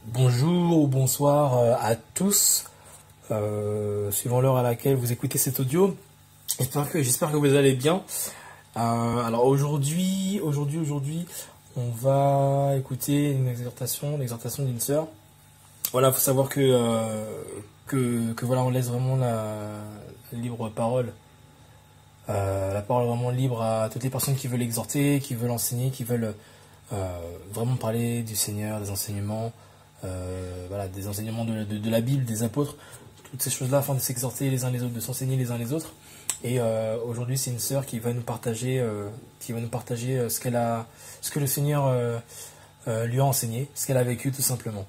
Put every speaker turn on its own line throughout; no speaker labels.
Bonjour ou bonsoir à tous, suivant l'heure à laquelle vous écoutez cet audio. J'espère que vous allez bien. Alors aujourd'hui, on va écouter une l'exhortation d'une sœur. Voilà, faut savoir que voilà, on laisse vraiment la libre parole, la parole vraiment libre à toutes les personnes qui veulent exhorter, qui veulent enseigner, qui veulent vraiment parler du Seigneur, des enseignements. Voilà, des enseignements de la Bible, des apôtres, toutes ces choses-là afin de s'exhorter les uns les autres, de s'enseigner les uns les autres. Et aujourd'hui, c'est une sœur qui va nous partager, ce que le Seigneur lui a enseigné, ce qu'elle a vécu tout simplement.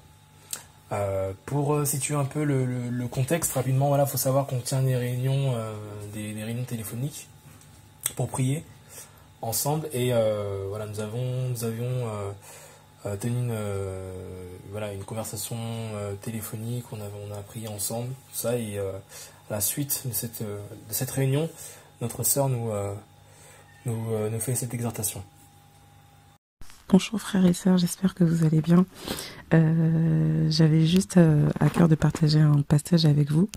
Pour situer un peu le contexte rapidement, voilà, faut savoir qu'on tient des réunions, des réunions téléphoniques pour prier ensemble. Et voilà, nous avions tenu une conversation téléphonique, on a prié ensemble, tout ça, et à la suite de cette réunion, notre sœur nous fait cette exhortation.
Bonjour frères et sœurs, j'espère que vous allez bien. J'avais juste à cœur de partager un passage avec vous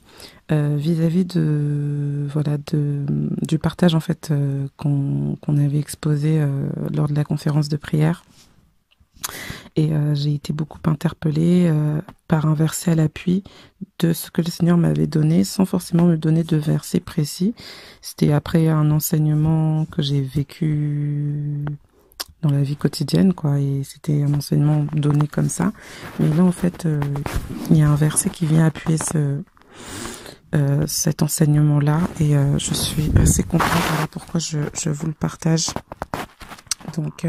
vis-à-vis du partage en fait qu'on avait exposé lors de la conférence de prière. Et j'ai été beaucoup interpellée par un verset à l'appui de ce que le Seigneur m'avait donné, sans forcément me donner de verset précis. C'était après un enseignement que j'ai vécu dans la vie quotidienne, quoi, et c'était un enseignement donné comme ça. Mais là, en fait, il y a un verset qui vient appuyer cet enseignement-là, et je suis assez contente. Voilà pourquoi je vous le partage. Donc,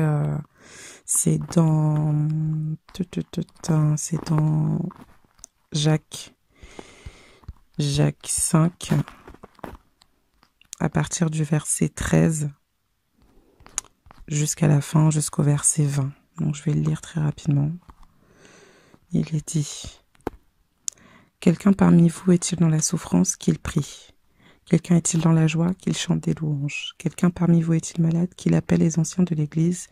c'est dans Jacques 5, à partir du verset 13 jusqu'à la fin, jusqu'au verset 20. Donc je vais le lire très rapidement. Il est dit: quelqu'un parmi vous est-il dans la souffrance, qu'il prie? Quelqu'un est-il dans la joie, qu'il chante des louanges? Quelqu'un parmi vous est-il malade, qu'il appelle les anciens de l'Église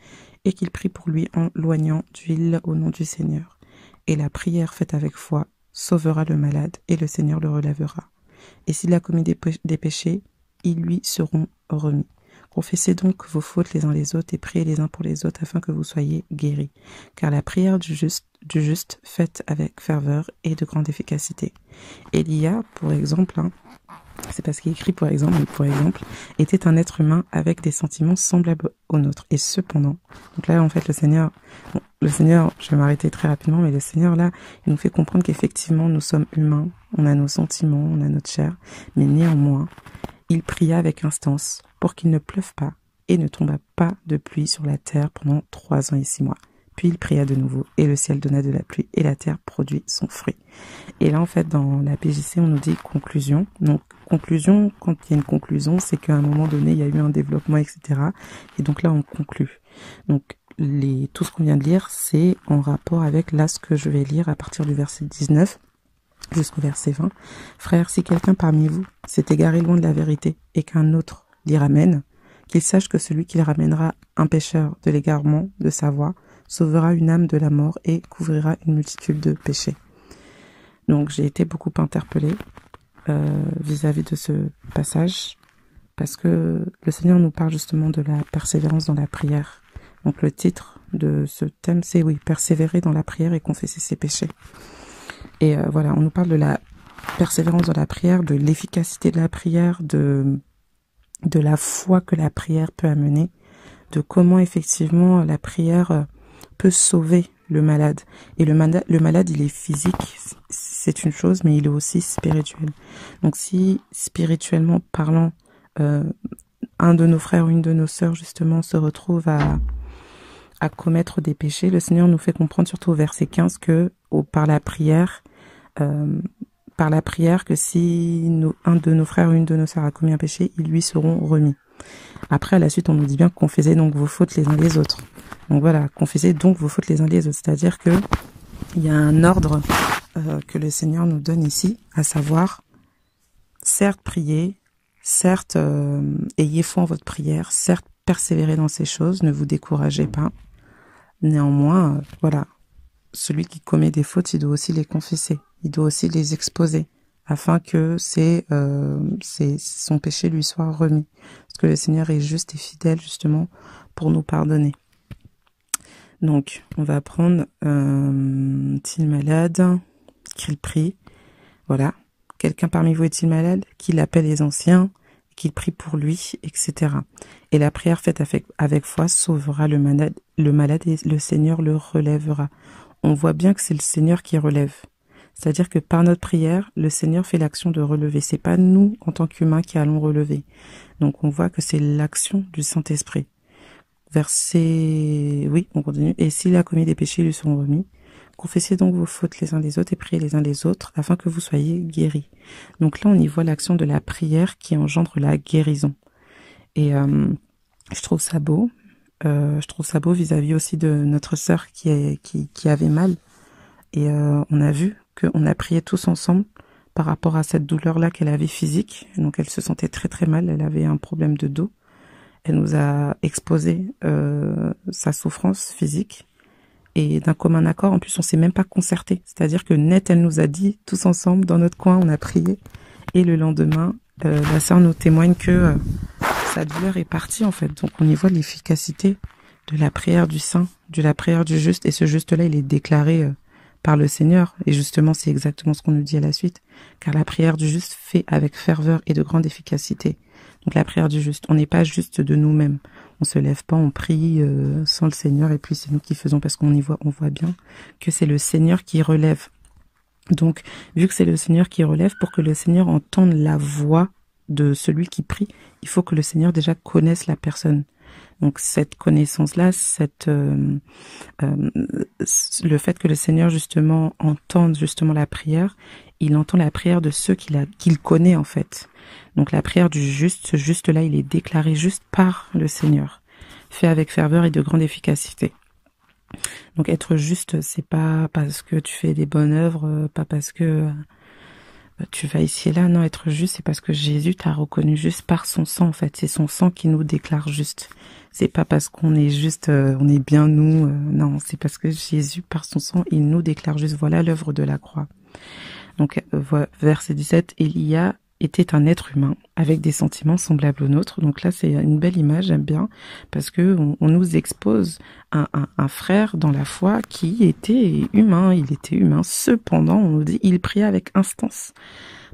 et qu'il prie pour lui en loignant d'huile au nom du Seigneur? Et la prière faite avec foi sauvera le malade et le Seigneur le relèvera. Et s'il a commis des péchés, ils lui seront remis. Confessez donc vos fautes les uns les autres et priez les uns pour les autres afin que vous soyez guéris. Car la prière du juste faite avec ferveur est de grande efficacité. Élia, pour exemple, c'est parce qu'il écrit pour exemple, était un être humain avec des sentiments semblables aux nôtres. Et cependant, donc là en fait le Seigneur, je vais m'arrêter très rapidement, mais le Seigneur là, il nous fait comprendre qu'effectivement nous sommes humains, on a nos sentiments, on a notre chair, mais néanmoins, il pria avec instance pour qu'il ne pleuve pas et ne tomba pas de pluie sur la terre pendant 3 ans et 6 mois. Puis il pria de nouveau et le ciel donna de la pluie et la terre produit son fruit. Et là en fait dans la PJC on nous dit conclusion. Donc conclusion, quand il y a une conclusion, c'est qu'à un moment donné il y a eu un développement, etc. Et donc là on conclut. Donc tout ce qu'on vient de lire, c'est en rapport avec là ce que je vais lire à partir du verset 19 jusqu'au verset 20. Frères, si quelqu'un parmi vous s'est égaré loin de la vérité et qu'un autre l'y ramène, qu'il sache que celui qui ramènera un pécheur de l'égarement de sa voie sauvera une âme de la mort et couvrira une multitude de péchés. Donc j'ai été beaucoup interpellée vis-à-vis de ce passage, parce que le Seigneur nous parle justement de la persévérance dans la prière. Donc le titre de ce thème, c'est persévérer dans la prière et confesser ses péchés. Et voilà, on nous parle de la persévérance dans la prière, de l'efficacité de la prière, de la foi que la prière peut amener, de comment effectivement la prière peut sauver le malade. Et le malade, il est physique, c'est une chose, mais il est aussi spirituel. Donc si, spirituellement parlant, un de nos frères ou une de nos sœurs, justement, se retrouve à commettre des péchés, le Seigneur nous fait comprendre, surtout au verset 15, que par la prière, que si un de nos frères ou une de nos sœurs a commis un péché, ils lui seront remis. Après, à la suite, on nous dit bien: confessez donc vos fautes les uns les autres. Donc voilà, confessez donc vos fautes les uns les autres. C'est-à-dire que il y a un ordre que le Seigneur nous donne ici, à savoir, certes, priez, certes, ayez foi en votre prière, certes, persévérez dans ces choses, ne vous découragez pas. Néanmoins, voilà, celui qui commet des fautes, il doit aussi les confesser, il doit aussi les exposer, afin que son péché lui soit remis. Parce que le Seigneur est juste et fidèle, justement, pour nous pardonner. Donc, on va prendre, est-il malade? Qu'il prie. Voilà. Quelqu'un parmi vous est-il malade? Qu'il appelle les anciens, qu'il prie pour lui, etc. Et la prière faite avec foi sauvera le malade et le Seigneur le relèvera. On voit bien que c'est le Seigneur qui relève. C'est-à-dire que par notre prière, le Seigneur fait l'action de relever. C'est pas nous, en tant qu'humains, qui allons relever. Donc on voit que c'est l'action du Saint-Esprit. Oui, on continue. Et s'il a commis des péchés, ils lui seront remis. Confessez donc vos fautes les uns les autres et priez les uns les autres afin que vous soyez guéris. Donc là, on y voit l'action de la prière qui engendre la guérison. Et je trouve ça beau. Je trouve ça beau vis-à-vis aussi de notre sœur qui avait mal. Et on a vu qu'on a prié tous ensemble par rapport à cette douleur-là qu'elle avait physique. Donc elle se sentait très très mal, elle avait un problème de dos. Elle nous a exposé sa souffrance physique. Et d'un commun accord, en plus on s'est même pas concerté. C'est-à-dire que net, elle nous a dit tous ensemble, dans notre coin, on a prié. Et le lendemain, la sœur nous témoigne que sa douleur est partie en fait. Donc on y voit l'efficacité de la prière du saint, de la prière du juste. Et ce juste-là, il est déclaré par le Seigneur. Et justement, c'est exactement ce qu'on nous dit à la suite. Car la prière du juste fait avec ferveur et de grande efficacité. Donc la prière du juste, on n'est pas juste de nous-mêmes. On se lève pas, on prie sans le Seigneur et puis c'est nous qui faisons parce on voit bien que c'est le Seigneur qui relève. Donc, vu que c'est le Seigneur qui relève, pour que le Seigneur entende la voix de celui qui prie, il faut que le Seigneur déjà connaisse la personne. Donc cette connaissance-là, le fait que le Seigneur justement entende justement la prière, il entend la prière de ceux qu'il connaît en fait. Donc la prière du juste, ce juste-là, il est déclaré juste par le Seigneur, fait avec ferveur et de grande efficacité. Donc être juste, c'est pas parce que tu fais des bonnes œuvres, pas parce que tu vas ici et là. Non, être juste, c'est parce que Jésus t'a reconnu juste par son sang, en fait. C'est son sang qui nous déclare juste. C'est pas parce qu'on est juste, on est bien nous. Non, c'est parce que Jésus, par son sang, il nous déclare juste. Voilà l'œuvre de la croix. Donc, verset 17, Élia était un être humain avec des sentiments semblables aux nôtres. Donc là, c'est une belle image, j'aime bien, parce que on nous expose un frère dans la foi qui était humain. Il était humain. Cependant, on nous dit, il pria avec instance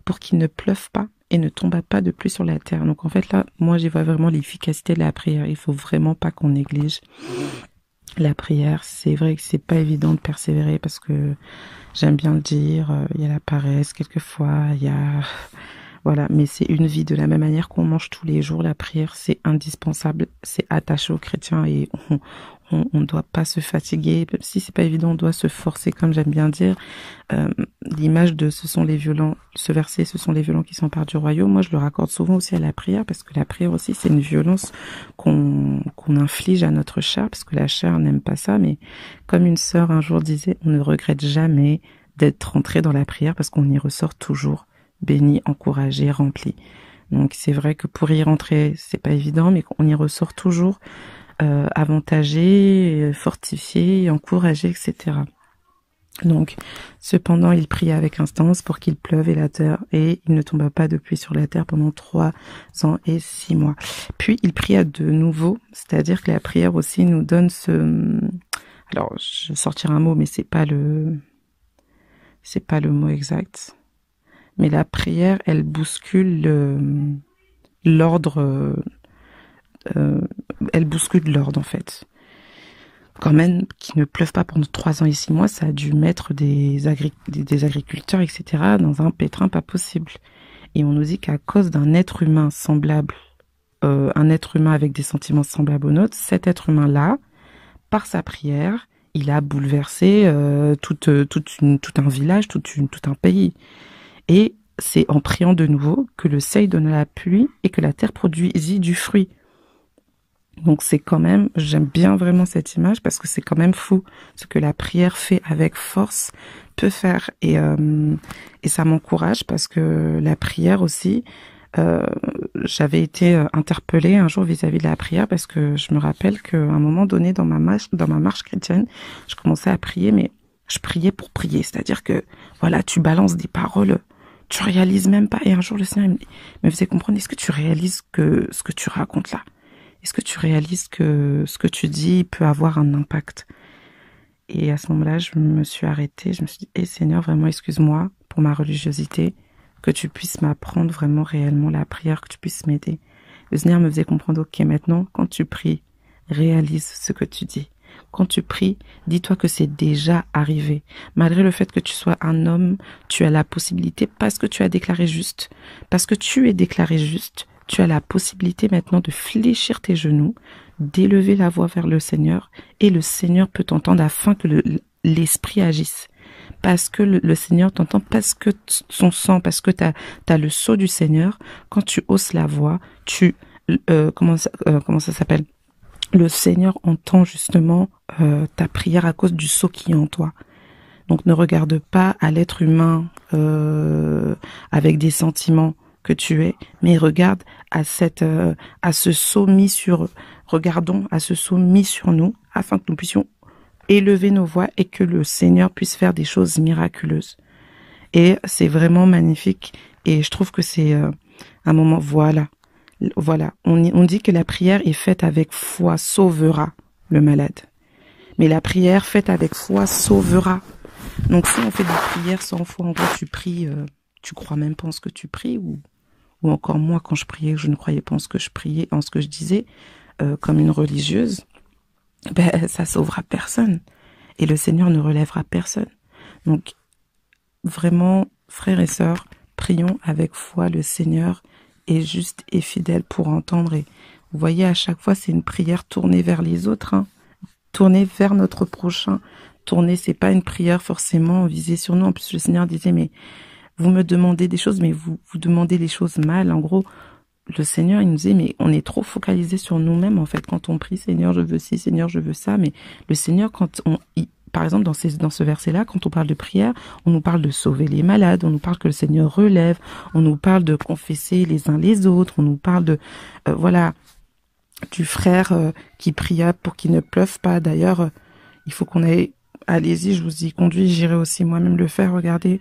pour qu'il ne pleuve pas et ne tomba pas de pluie sur la terre. Donc en fait là, moi j'y vois vraiment l'efficacité de la prière. Il faut vraiment pas qu'on néglige la prière. C'est vrai que c'est pas évident de persévérer parce que j'aime bien le dire, il y a la paresse quelquefois, il y a... Voilà, mais c'est une vie. De la même manière qu'on mange tous les jours, la prière, c'est indispensable, c'est attaché aux chrétiens et on ne doit pas se fatiguer. Même si c'est pas évident, on doit se forcer, comme j'aime bien dire. L'image de ce sont les violents, ce verset, ce sont les violents qui s'emparent du royaume. Moi, je le raccorde souvent aussi à la prière parce que la prière aussi, c'est une violence qu'on inflige à notre chair parce que la chair n'aime pas ça. Mais comme une sœur un jour disait, on ne regrette jamais d'être rentré dans la prière parce qu'on y ressort toujours béni, encouragé, rempli. Donc c'est vrai que pour y rentrer, c'est pas évident, mais on y ressort toujours avantagé, fortifié, encouragé, etc. Donc, cependant, il pria avec instance pour qu'il pleuve et la terre, et il ne tomba pas de pluie sur la terre pendant 3 ans et 6 mois. Puis il pria de nouveau, c'est-à-dire que la prière aussi nous donne alors, je vais sortir un mot, mais c'est pas le mot exact. Mais la prière, elle bouscule l'ordre, elle bouscule l'ordre en fait. Quand même, qu'il ne pleuve pas pendant 3 ans et 6 mois, ça a dû mettre des agriculteurs, etc. dans un pétrin pas possible. Et on nous dit qu'à cause d'un être humain semblable, un être humain avec des sentiments semblables aux nôtres, cet être humain-là, par sa prière, il a bouleversé tout un village, tout un pays. Et c'est en priant de nouveau que le ciel donne la pluie et que la terre produisit du fruit. Donc c'est quand même, j'aime bien vraiment cette image parce que c'est quand même fou ce que la prière fait avec force peut faire. Et ça m'encourage parce que la prière aussi, j'avais été interpellée un jour vis-à-vis de la prière parce que je me rappelle qu'à un moment donné dans ma marche chrétienne, je commençais à prier mais je priais pour prier. C'est-à-dire que, voilà, tu balances des paroles, tu réalises même pas. Et un jour, le Seigneur me faisait comprendre, est-ce que tu réalises que ce que tu racontes là, est-ce que tu réalises que ce que tu dis peut avoir un impact? Et à ce moment-là, je me suis arrêtée, je me suis dit, Seigneur, vraiment, excuse-moi pour ma religiosité, que tu puisses m'apprendre vraiment réellement la prière, que tu puisses m'aider. Le Seigneur me faisait comprendre, ok, maintenant, quand tu pries, réalise ce que tu dis. Quand tu pries, dis-toi que c'est déjà arrivé. Malgré le fait que tu sois un homme, tu as la possibilité, parce que tu as déclaré juste, parce que tu es déclaré juste, tu as la possibilité maintenant de fléchir tes genoux, d'élever la voix vers le Seigneur, et le Seigneur peut t'entendre afin que l'Esprit agisse. Parce que le Seigneur t'entend, parce que son sang, parce que t'as le sceau du Seigneur. Quand tu hausses la voix, comment ça s'appelle? Le Seigneur entend justement ta prière à cause du sceau qui est en toi. Donc ne regarde pas à l'être humain avec des sentiments que tu es, mais regarde à ce sceau mis sur, regardons à ce sceau mis sur nous, afin que nous puissions élever nos voix et que le Seigneur puisse faire des choses miraculeuses. Et c'est vraiment magnifique. Et je trouve que c'est un moment, voilà. On dit que la prière est faite avec foi sauvera le malade. Mais la prière faite avec foi sauvera. Donc si on fait des prières sans foi, en gros tu pries, tu crois même pas en ce que tu pries, ou encore moi quand je priais, je ne croyais pas en ce que je priais, en ce que je disais, comme une religieuse, ben ça sauvera personne. Et le Seigneur ne relèvera personne. Donc vraiment, frères et sœurs, prions avec foi. Le Seigneur est juste et fidèle pour entendre. Et vous voyez, à chaque fois, c'est une prière tournée vers les autres, hein. Tournée vers notre prochain. Tournée, c'est pas une prière forcément visée sur nous. En plus, le Seigneur disait, mais vous me demandez des choses, mais vous demandez les choses mal. En gros, le Seigneur, il nous dit, mais on est trop focalisé sur nous-mêmes, en fait, quand on prie, Seigneur, je veux ci, Seigneur, je veux ça. Mais le Seigneur, par exemple, dans ce verset-là, quand on parle de prière, on nous parle de sauver les malades, on nous parle que le Seigneur relève, on nous parle de confesser les uns les autres, on nous parle de, du frère qui pria pour qu'il ne pleuve pas. D'ailleurs, il faut qu'on aille, allez-y, je vous y conduis, j'irai aussi moi-même le faire. Regardez,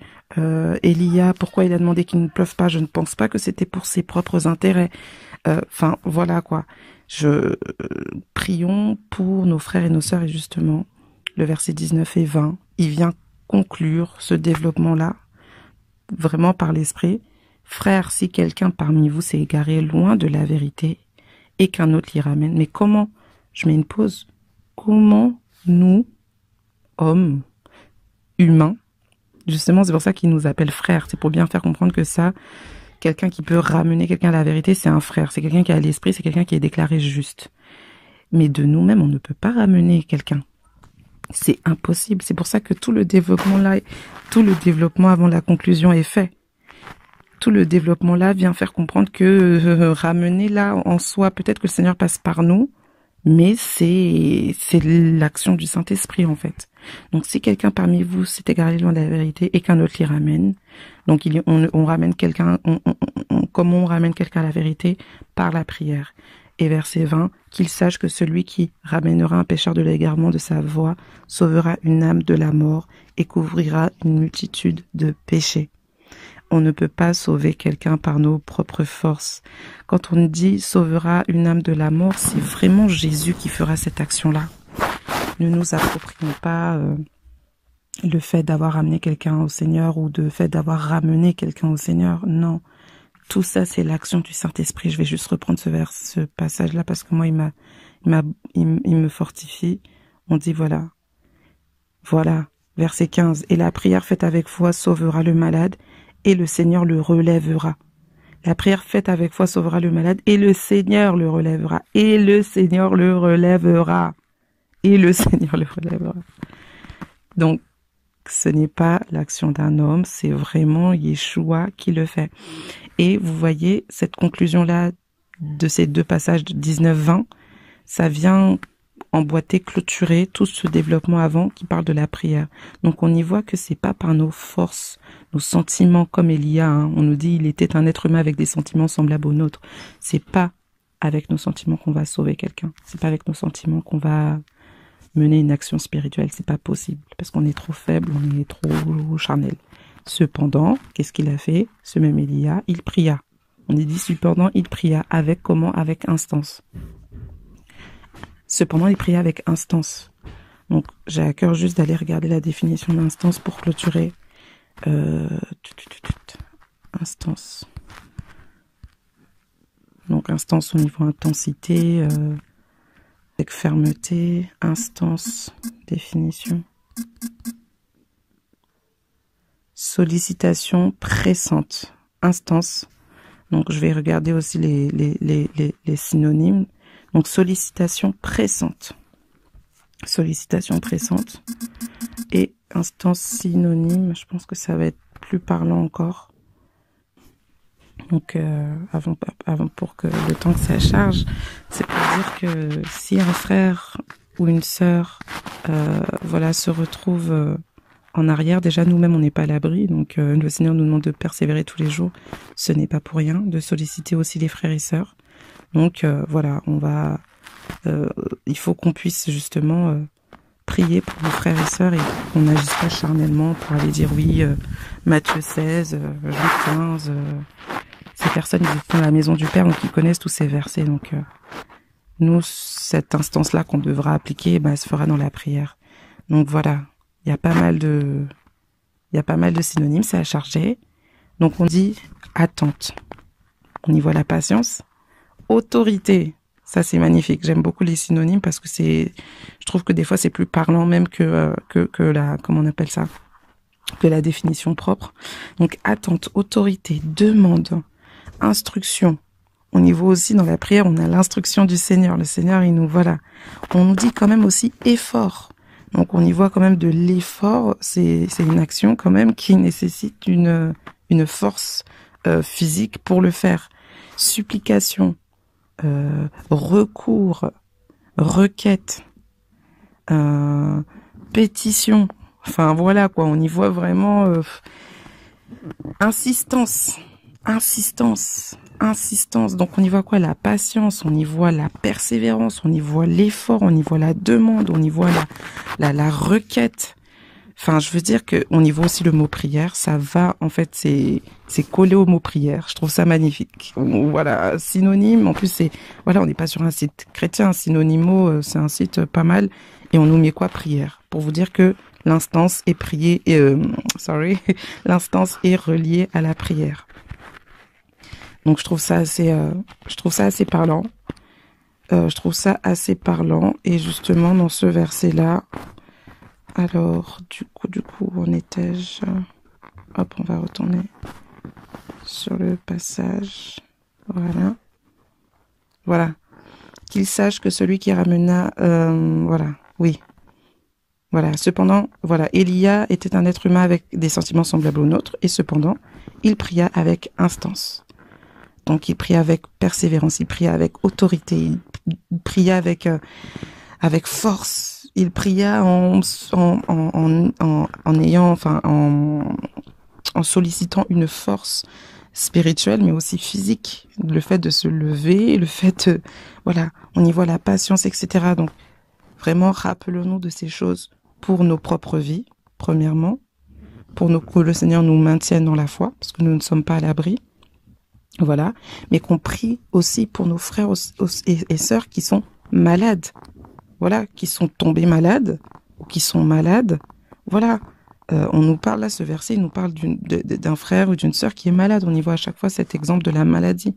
Élia, pourquoi il a demandé qu'il ne pleuve pas? Je ne pense pas que c'était pour ses propres intérêts. Enfin, voilà quoi. Prions pour nos frères et nos sœurs, et justement, le verset 19 et 20, il vient conclure ce développement-là, vraiment par l'Esprit. Frère, si quelqu'un parmi vous s'est égaré loin de la vérité et qu'un autre l'y ramène, mais comment, je mets une pause, comment nous, hommes, humains, justement c'est pour ça qu'il nous appelle frères, c'est pour bien faire comprendre que ça, quelqu'un qui peut ramener quelqu'un à la vérité, c'est un frère, c'est quelqu'un qui a l'esprit, c'est quelqu'un qui est déclaré juste. Mais de nous-mêmes, on ne peut pas ramener quelqu'un. C'est impossible. C'est pour ça que tout le développement avant la conclusion est fait. Tout le développement là vient faire comprendre que ramener là en soi, peut-être que le Seigneur passe par nous, mais c'est l'action du Saint-Esprit en fait. Donc si quelqu'un parmi vous s'est égaré loin de la vérité et qu'un autre l'y ramène, donc on ramène quelqu'un, comment on ramène quelqu'un à la vérité? Par la prière. Et verset 20, qu'il sache que celui qui ramènera un pécheur de l'égarement de sa voie sauvera une âme de la mort et couvrira une multitude de péchés. On ne peut pas sauver quelqu'un par nos propres forces. Quand on dit sauvera une âme de la mort, c'est vraiment Jésus qui fera cette action-là. Ne nous approprions pas le fait d'avoir amené quelqu'un au Seigneur ou le fait d'avoir ramené quelqu'un au Seigneur. Non. Tout ça, c'est l'action du Saint-Esprit. Je vais juste reprendre ce passage-là parce que moi, il me fortifie. On dit voilà, verset 15. Et la prière faite avec foi sauvera le malade et le Seigneur le relèvera. La prière faite avec foi sauvera le malade et le Seigneur le relèvera. Et le Seigneur le relèvera. Et le Seigneur le relèvera. Donc, ce n'est pas l'action d'un homme, c'est vraiment Yeshua qui le fait. Et vous voyez, cette conclusion-là de ces deux passages de 19-20, ça vient emboîter, clôturer tout ce développement avant qui parle de la prière. Donc on y voit que c'est pas par nos forces, nos sentiments comme Élia, hein. On nous dit il était un être humain avec des sentiments semblables aux nôtres. C'est pas avec nos sentiments qu'on va sauver quelqu'un. C'est pas avec nos sentiments qu'on va mener une action spirituelle, c'est pas possible parce qu'on est trop faible, on est trop charnel. Cependant, qu'est-ce qu'il a fait? Ce même Élia, il pria. On est dit cependant, il pria avec comment? Avec instance. Cependant, il pria avec instance. Donc, j'ai à cœur juste d'aller regarder la définition d'instance pour clôturer. Instance. Donc, instance au niveau intensité, avec fermeté, instance, définition. Sollicitation pressante, instance. Donc, je vais regarder aussi les synonymes. Donc, sollicitation pressante. Sollicitation pressante. Et instance synonyme, je pense que ça va être plus parlant encore. Donc, avant pour que le temps que ça charge, c'est pour dire que si un frère ou une sœur, voilà, se retrouve en arrière, déjà nous-mêmes on n'est pas à l'abri, donc le Seigneur nous demande de persévérer tous les jours. Ce n'est pas pour rien, de solliciter aussi les frères et sœurs. Donc voilà, il faut qu'on puisse justement prier pour nos frères et sœurs et qu'on n'agisse pas charnellement pour aller dire oui, Matthieu 16, Jean 15. Ces personnes, ils sont dans la maison du Père, donc ils connaissent tous ces versets. Donc nous, cette instance-là qu'on devra appliquer, elle se fera dans la prière. Donc voilà, il y a pas mal de synonymes, c'est à charger. Donc on dit attente. On y voit la patience. Autorité. Ça, c'est magnifique. J'aime beaucoup les synonymes parce que je trouve que des fois, c'est plus parlant même que la, comment on appelle ça? Que la définition propre. Donc, attente, autorité, demande, instruction. On y voit aussi dans la prière, on a l'instruction du Seigneur. Le Seigneur, il nous, voilà. On nous dit quand même aussi effort. Donc, on y voit quand même de l'effort. C'est une action quand même qui nécessite une force physique pour le faire. Supplication. Recours, requête, pétition, enfin voilà quoi, on y voit vraiment insistance. Donc on y voit quoi? La patience, on y voit la persévérance, on y voit l'effort, on y voit la demande, on y voit la requête. Enfin, je veux dire que on y voit aussi le mot prière, ça va, en fait, c'est collé au mot prière. Je trouve ça magnifique. Voilà, synonyme, en plus voilà, on n'est pas sur un site chrétien, Synonymo, c'est un site pas mal, et on nous met quoi? Prière. Pour vous dire que l'instance est priée, l'instance est reliée à la prière. Donc je trouve ça assez parlant. Et justement, dans ce verset-là, alors, du coup, où en étais-je? Hop, on va retourner sur le passage. Voilà. Qu'il sache que celui qui ramena... Voilà. Cependant, voilà, Élia était un être humain avec des sentiments semblables aux nôtres, et cependant, il pria avec instance. Donc, il pria avec persévérance, il pria avec autorité, il pria avec force. Il pria en sollicitant une force spirituelle, mais aussi physique. Le fait de se lever, le fait, voilà, on y voit la patience, etc. Donc, vraiment, rappelons-nous de ces choses pour nos propres vies, premièrement, que le Seigneur nous maintienne dans la foi, parce que nous ne sommes pas à l'abri. Voilà. Mais qu'on prie aussi pour nos frères et sœurs qui sont malades. Voilà, qui sont tombés malades, ou qui sont malades. Voilà, on nous parle là, ce verset, il nous parle d'un frère ou d'une sœur qui est malade. On y voit à chaque fois cet exemple de la maladie.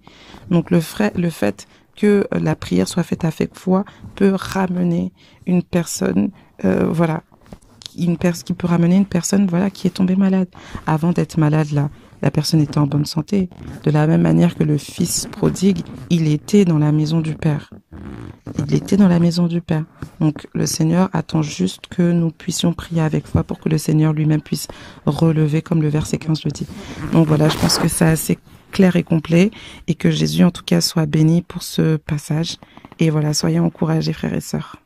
Donc le fait que la prière soit faite avec foi peut ramener une personne, qui peut ramener une personne, voilà, qui est tombée malade. Avant d'être malade, là, la personne était en bonne santé. De la même manière que le fils prodigue, il était dans la maison du Père. Donc le Seigneur attend juste que nous puissions prier avec foi pour que le Seigneur lui-même puisse relever, comme le verset 15 le dit. Donc voilà, je pense que c'est assez clair et complet, et que Jésus en tout cas soit béni pour ce passage. Et voilà, soyez encouragés frères et sœurs.